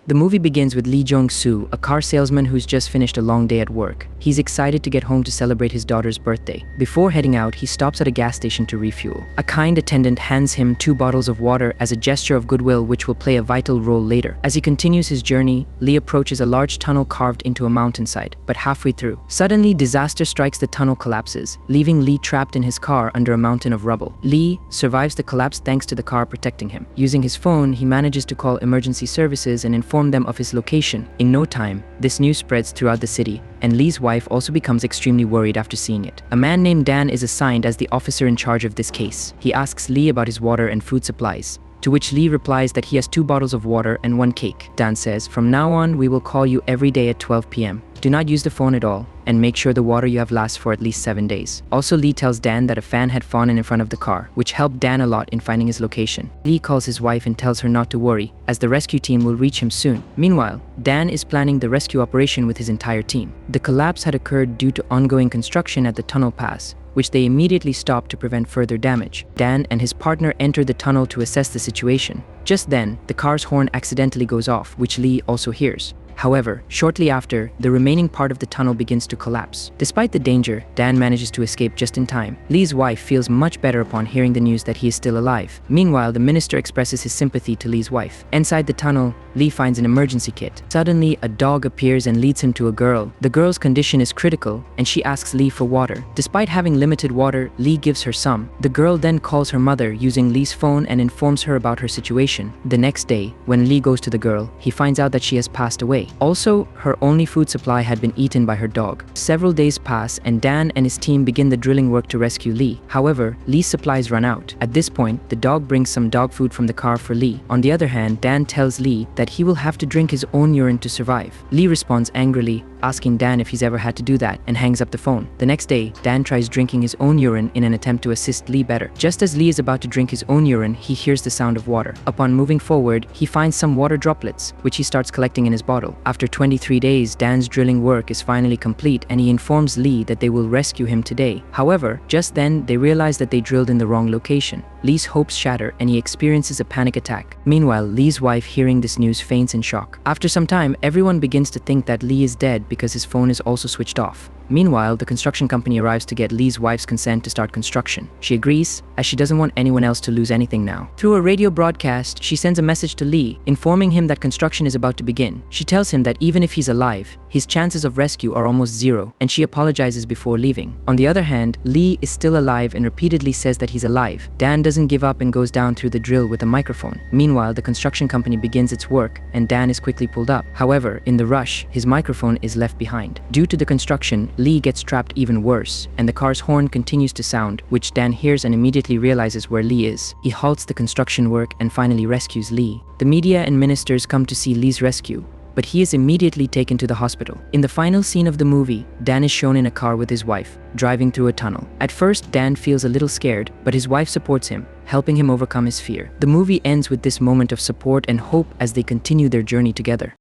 The movie begins with Lee Jung-soo, a car salesman who's just finished a long day at work. He's excited to get home to celebrate his daughter's birthday. Before heading out, he stops at a gas station to refuel. A kind attendant hands him 2 bottles of water as a gesture of goodwill, which will play a vital role later. As he continues his journey, Lee approaches a large tunnel carved into a mountainside, but halfway through, suddenly disaster strikes. The tunnel collapses, leaving Lee trapped in his car under a mountain of rubble. Lee survives the collapse thanks to the car protecting him. Using his phone, he manages to call emergency services and inform them of his location. In no time, this news spreads throughout the city, and Lee's wife also becomes extremely worried after seeing it. A man named Dan is assigned as the officer in charge of this case. He asks Lee about his water and food supplies, to which Lee replies that he has 2 bottles of water and 1 cake. Dan says, "From now on, we will call you every day at 12 p.m. Do not use the phone at all, and make sure the water you have lasts for at least 7 days." Also, Lee tells Dan that a fan had fallen in front of the car, which helped Dan a lot in finding his location. Lee calls his wife and tells her not to worry, as the rescue team will reach him soon. Meanwhile, Dan is planning the rescue operation with his entire team. The collapse had occurred due to ongoing construction at the tunnel pass, which they immediately stopped to prevent further damage. Dan and his partner enter the tunnel to assess the situation. Just then, the car's horn accidentally goes off, which Lee also hears. However, shortly after, the remaining part of the tunnel begins to collapse. Despite the danger, Dan manages to escape just in time. Lee's wife feels much better upon hearing the news that he is still alive. Meanwhile, the minister expresses his sympathy to Lee's wife. Inside the tunnel, Lee finds an emergency kit. Suddenly, a dog appears and leads him to a girl. The girl's condition is critical, and she asks Lee for water. Despite having limited water, Lee gives her some. The girl then calls her mother using Lee's phone and informs her about her situation. The next day, when Lee goes to the girl, he finds out that she has passed away. Also, her only food supply had been eaten by her dog. Several days pass, and Dan and his team begin the drilling work to rescue Lee. However, Lee's supplies run out. At this point, the dog brings some dog food from the car for Lee. On the other hand, Dan tells Lee that he will have to drink his own urine to survive. Lee responds angrily, asking Dan if he's ever had to do that, and hangs up the phone. The next day, Dan tries drinking his own urine in an attempt to assist Lee better. Just as Lee is about to drink his own urine, he hears the sound of water. Upon moving forward, he finds some water droplets, which he starts collecting in his bottle. After 23 days, Dan's drilling work is finally complete, and he informs Lee that they will rescue him today. However, just then, they realize that they drilled in the wrong location. Lee's hopes shatter, and he experiences a panic attack. Meanwhile, Lee's wife, hearing this news, faints in shock. After some time, everyone begins to think that Lee is dead because his phone is also switched off. Meanwhile, the construction company arrives to get Lee's wife's consent to start construction. She agrees, as she doesn't want anyone else to lose anything now. Through a radio broadcast, she sends a message to Lee, informing him that construction is about to begin. She tells him that even if he's alive, his chances of rescue are almost 0, and she apologizes before leaving. On the other hand, Lee is still alive and repeatedly says that he's alive. Dan doesn't give up and goes down through the drill with a microphone. Meanwhile, the construction company begins its work, and Dan is quickly pulled up. However, in the rush, his microphone is left behind. Due to the construction, Lee gets trapped even worse, and the car's horn continues to sound, which Dan hears and immediately realizes where Lee is. He halts the construction work and finally rescues Lee. The media and ministers come to see Lee's rescue, but he is immediately taken to the hospital. In the final scene of the movie, Dan is shown in a car with his wife, driving through a tunnel. At first, Dan feels a little scared, but his wife supports him, helping him overcome his fear. The movie ends with this moment of support and hope as they continue their journey together.